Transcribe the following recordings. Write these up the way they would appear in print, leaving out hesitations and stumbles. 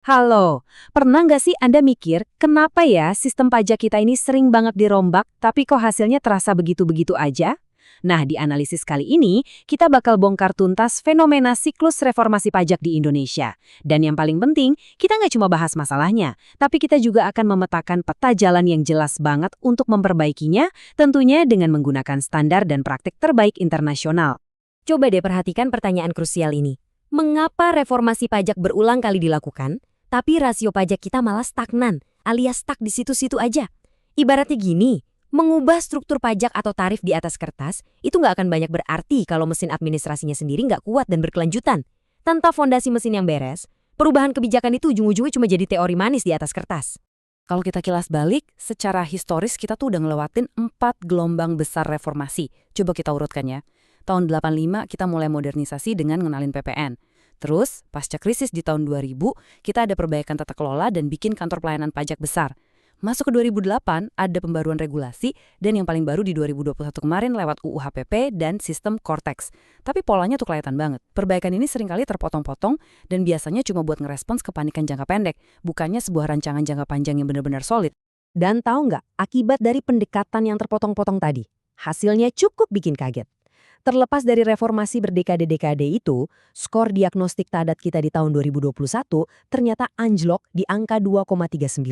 Halo, pernah nggak sih Anda mikir kenapa ya sistem pajak kita ini sering banget dirombak, tapi kok hasilnya terasa begitu-begitu aja? Nah, di analisis kali ini, kita bakal bongkar tuntas fenomena siklus reformasi pajak di Indonesia. Dan yang paling penting, kita nggak cuma bahas masalahnya, tapi kita juga akan memetakan peta jalan yang jelas banget untuk memperbaikinya, tentunya dengan menggunakan standar dan praktik terbaik internasional. Coba deh perhatikan pertanyaan krusial ini. Mengapa reformasi pajak berulang kali dilakukan, tapi rasio pajak kita malah stagnan, alias stuck di situ-situ aja? Ibaratnya gini, mengubah struktur pajak atau tarif di atas kertas, itu nggak akan banyak berarti kalau mesin administrasinya sendiri nggak kuat dan berkelanjutan. Tanpa fondasi mesin yang beres, perubahan kebijakan itu ujung-ujungnya cuma jadi teori manis di atas kertas. Kalau kita kilas balik, secara historis kita tuh udah ngelewatin 4 gelombang besar reformasi. Coba kita urutkan ya. Tahun 85 kita mulai modernisasi dengan ngenalin PPN. Terus, pasca krisis di tahun 2000, kita ada perbaikan tata kelola dan bikin kantor pelayanan pajak besar. Masuk ke 2008, ada pembaruan regulasi, dan yang paling baru di 2021 kemarin lewat UU HPP dan sistem Cortex. Tapi polanya tuh kelihatan banget. Perbaikan ini seringkali terpotong-potong dan biasanya cuma buat ngerespons kepanikan jangka pendek, bukannya sebuah rancangan jangka panjang yang benar-benar solid. Dan tahu nggak, akibat dari pendekatan yang terpotong-potong tadi, hasilnya cukup bikin kaget. Terlepas dari reformasi berdekade-dekade itu, skor diagnostik Tadat kita di tahun 2021 ternyata anjlok di angka 2,39.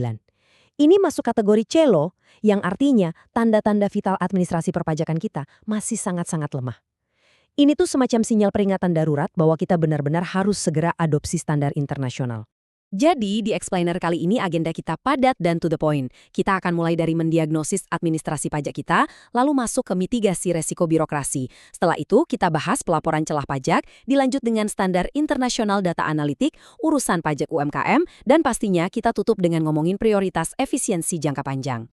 Ini masuk kategori C loh, yang artinya tanda-tanda vital administrasi perpajakan kita masih sangat-sangat lemah. Ini tuh semacam sinyal peringatan darurat bahwa kita benar-benar harus segera adopsi standar internasional. Jadi, di Explainer kali ini agenda kita padat dan to the point. Kita akan mulai dari mendiagnosis administrasi pajak kita, lalu masuk ke mitigasi resiko birokrasi. Setelah itu, kita bahas pelaporan celah pajak, dilanjut dengan standar internasional data analitik, urusan pajak UMKM, dan pastinya kita tutup dengan ngomongin prioritas efisiensi jangka panjang.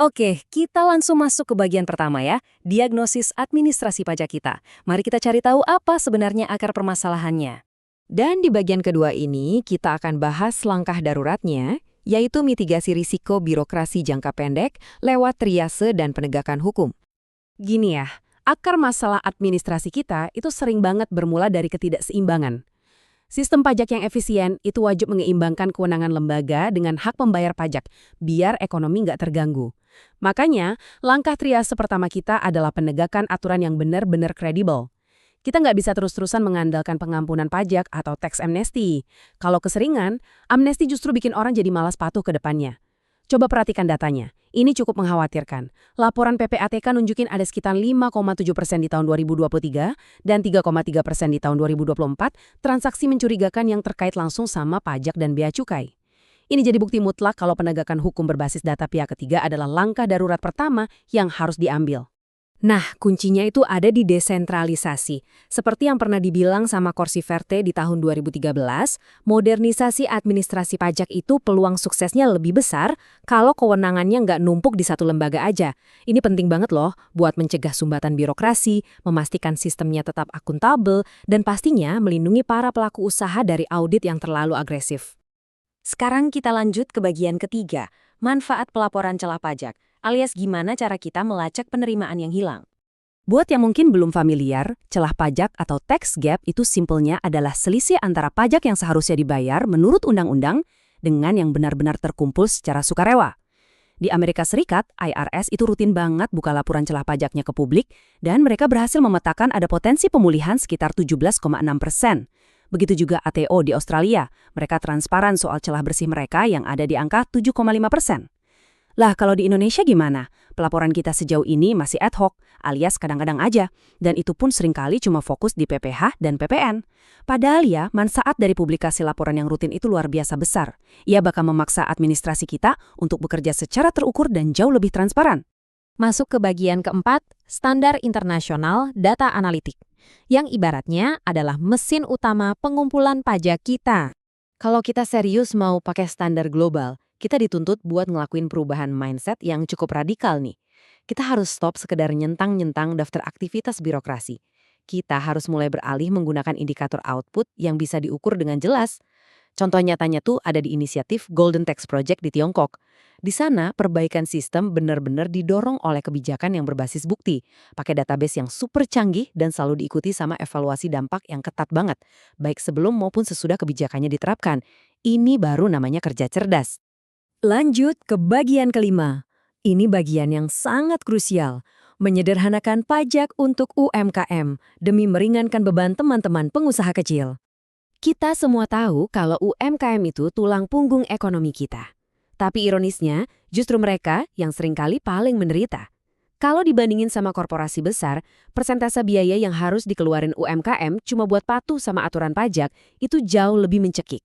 Oke, kita langsung masuk ke bagian pertama ya, diagnosis administrasi pajak kita. Mari kita cari tahu apa sebenarnya akar permasalahannya. Dan di bagian kedua ini, kita akan bahas langkah daruratnya, yaitu mitigasi risiko birokrasi jangka pendek lewat triase dan penegakan hukum. Gini ya, akar masalah administrasi kita itu sering banget bermula dari ketidakseimbangan. Sistem pajak yang efisien itu wajib menyeimbangkan kewenangan lembaga dengan hak pembayar pajak, biar ekonomi nggak terganggu. Makanya, langkah triase pertama kita adalah penegakan aturan yang benar-benar kredibel. Kita nggak bisa terus-terusan mengandalkan pengampunan pajak atau tax amnesty. Kalau keseringan, amnesti justru bikin orang jadi malas patuh ke depannya. Coba perhatikan datanya. Ini cukup mengkhawatirkan. Laporan PPATK nunjukin ada sekitar 5,7% di tahun 2023 dan 3,3% di tahun 2024 transaksi mencurigakan yang terkait langsung sama pajak dan bea cukai. Ini jadi bukti mutlak kalau penegakan hukum berbasis data pihak ketiga adalah langkah darurat pertama yang harus diambil. Nah, kuncinya itu ada di desentralisasi. Seperti yang pernah dibilang sama Corsi Verte di tahun 2013, modernisasi administrasi pajak itu peluang suksesnya lebih besar kalau kewenangannya nggak numpuk di satu lembaga aja. Ini penting banget loh buat mencegah sumbatan birokrasi, memastikan sistemnya tetap akuntabel, dan pastinya melindungi para pelaku usaha dari audit yang terlalu agresif. Sekarang kita lanjut ke bagian ketiga, manfaat pelaporan celah pajak, alias gimana cara kita melacak penerimaan yang hilang. Buat yang mungkin belum familiar, celah pajak atau tax gap itu simpelnya adalah selisih antara pajak yang seharusnya dibayar menurut undang-undang dengan yang benar-benar terkumpul secara sukarela. Di Amerika Serikat, IRS itu rutin banget buka laporan celah pajaknya ke publik dan mereka berhasil memetakan ada potensi pemulihan sekitar 17,6%. Begitu juga ATO di Australia, mereka transparan soal celah bersih mereka yang ada di angka 7,5%. Lah, kalau di Indonesia gimana? Pelaporan kita sejauh ini masih ad hoc, alias kadang-kadang aja. Dan itu pun seringkali cuma fokus di PPh dan PPN. Padahal ya, manfaat dari publikasi laporan yang rutin itu luar biasa besar. Ia bakal memaksa administrasi kita untuk bekerja secara terukur dan jauh lebih transparan. Masuk ke bagian keempat, standar internasional data analitik. Yang ibaratnya adalah mesin utama pengumpulan pajak kita. Kalau kita serius mau pakai standar global, kita dituntut buat ngelakuin perubahan mindset yang cukup radikal nih. Kita harus stop sekedar nyentang-nyentang daftar aktivitas birokrasi. Kita harus mulai beralih menggunakan indikator output yang bisa diukur dengan jelas. Contoh nyatanya tuh ada di inisiatif Golden Tax Project di Tiongkok. Di sana, perbaikan sistem benar-benar didorong oleh kebijakan yang berbasis bukti, pakai database yang super canggih dan selalu diikuti sama evaluasi dampak yang ketat banget, baik sebelum maupun sesudah kebijakannya diterapkan. Ini baru namanya kerja cerdas. Lanjut ke bagian kelima. Ini bagian yang sangat krusial. Menyederhanakan pajak untuk UMKM demi meringankan beban teman-teman pengusaha kecil. Kita semua tahu kalau UMKM itu tulang punggung ekonomi kita. Tapi ironisnya, justru mereka yang seringkali paling menderita. Kalau dibandingin sama korporasi besar, persentase biaya yang harus dikeluarin UMKM cuma buat patuh sama aturan pajak itu jauh lebih mencekik.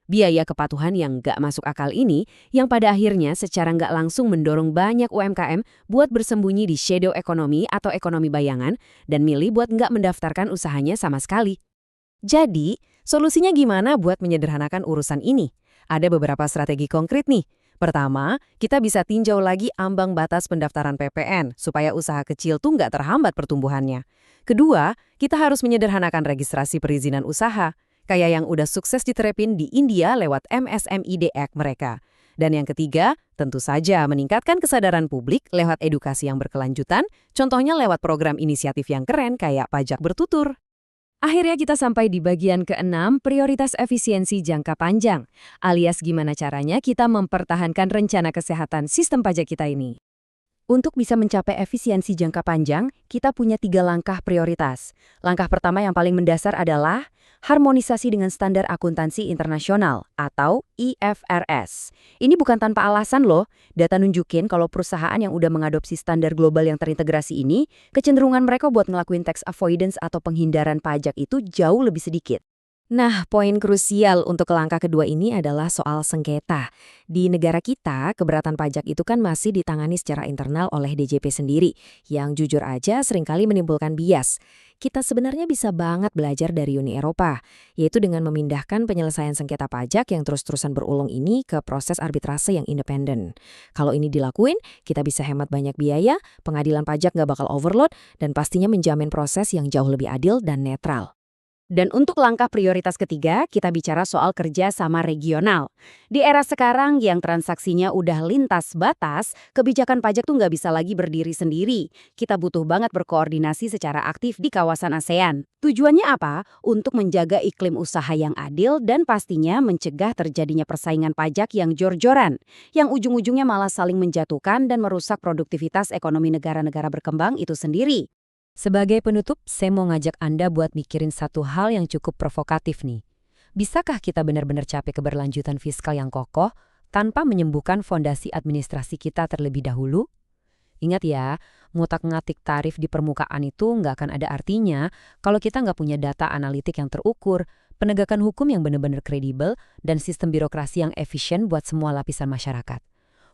Biaya kepatuhan yang nggak masuk akal ini yang pada akhirnya secara nggak langsung mendorong banyak UMKM buat bersembunyi di shadow ekonomi atau ekonomi bayangan dan milih buat nggak mendaftarkan usahanya sama sekali. Jadi, solusinya gimana buat menyederhanakan urusan ini? Ada beberapa strategi konkret nih. Pertama, kita bisa tinjau lagi ambang batas pendaftaran PPN supaya usaha kecil tuh nggak terhambat pertumbuhannya. Kedua, kita harus menyederhanakan registrasi perizinan usaha, kayak yang udah sukses diterapin di India lewat MSMID Act mereka. Dan yang ketiga, tentu saja meningkatkan kesadaran publik lewat edukasi yang berkelanjutan, contohnya lewat program inisiatif yang keren kayak pajak bertutur. Akhirnya kita sampai di bagian ke-6, prioritas efisiensi jangka panjang, alias gimana caranya kita mempertahankan rencana kesehatan sistem pajak kita ini. Untuk bisa mencapai efisiensi jangka panjang, kita punya 3 langkah prioritas. Langkah pertama yang paling mendasar adalah harmonisasi dengan standar akuntansi internasional atau IFRS. Ini bukan tanpa alasan loh. Data nunjukin kalau perusahaan yang udah mengadopsi standar global yang terintegrasi ini, kecenderungan mereka buat ngelakuin tax avoidance atau penghindaran pajak itu jauh lebih sedikit. Nah, poin krusial untuk langkah kedua ini adalah soal sengketa. Di negara kita, keberatan pajak itu kan masih ditangani secara internal oleh DJP sendiri, yang jujur aja seringkali menimbulkan bias. Kita sebenarnya bisa banget belajar dari Uni Eropa, yaitu dengan memindahkan penyelesaian sengketa pajak yang terus-terusan berulung ini ke proses arbitrase yang independen. Kalau ini dilakuin, kita bisa hemat banyak biaya, pengadilan pajak nggak bakal overload, dan pastinya menjamin proses yang jauh lebih adil dan netral. Dan untuk langkah prioritas ketiga, kita bicara soal kerja sama regional. Di era sekarang yang transaksinya udah lintas batas, kebijakan pajak tuh nggak bisa lagi berdiri sendiri. Kita butuh banget berkoordinasi secara aktif di kawasan ASEAN. Tujuannya apa? Untuk menjaga iklim usaha yang adil dan pastinya mencegah terjadinya persaingan pajak yang jor-joran, yang ujung-ujungnya malah saling menjatuhkan dan merusak produktivitas ekonomi negara-negara berkembang itu sendiri. Sebagai penutup, saya mau ngajak Anda buat mikirin satu hal yang cukup provokatif nih. Bisakah kita benar-benar capai keberlanjutan fiskal yang kokoh tanpa menyembuhkan fondasi administrasi kita terlebih dahulu? Ingat ya, ngutak-ngatik tarif di permukaan itu nggak akan ada artinya kalau kita nggak punya data analitik yang terukur, penegakan hukum yang benar-benar kredibel, dan sistem birokrasi yang efisien buat semua lapisan masyarakat.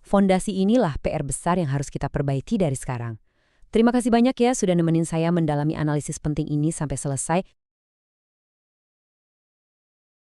Fondasi inilah PR besar yang harus kita perbaiki dari sekarang. Terima kasih banyak ya sudah nemenin saya mendalami analisis penting ini sampai selesai.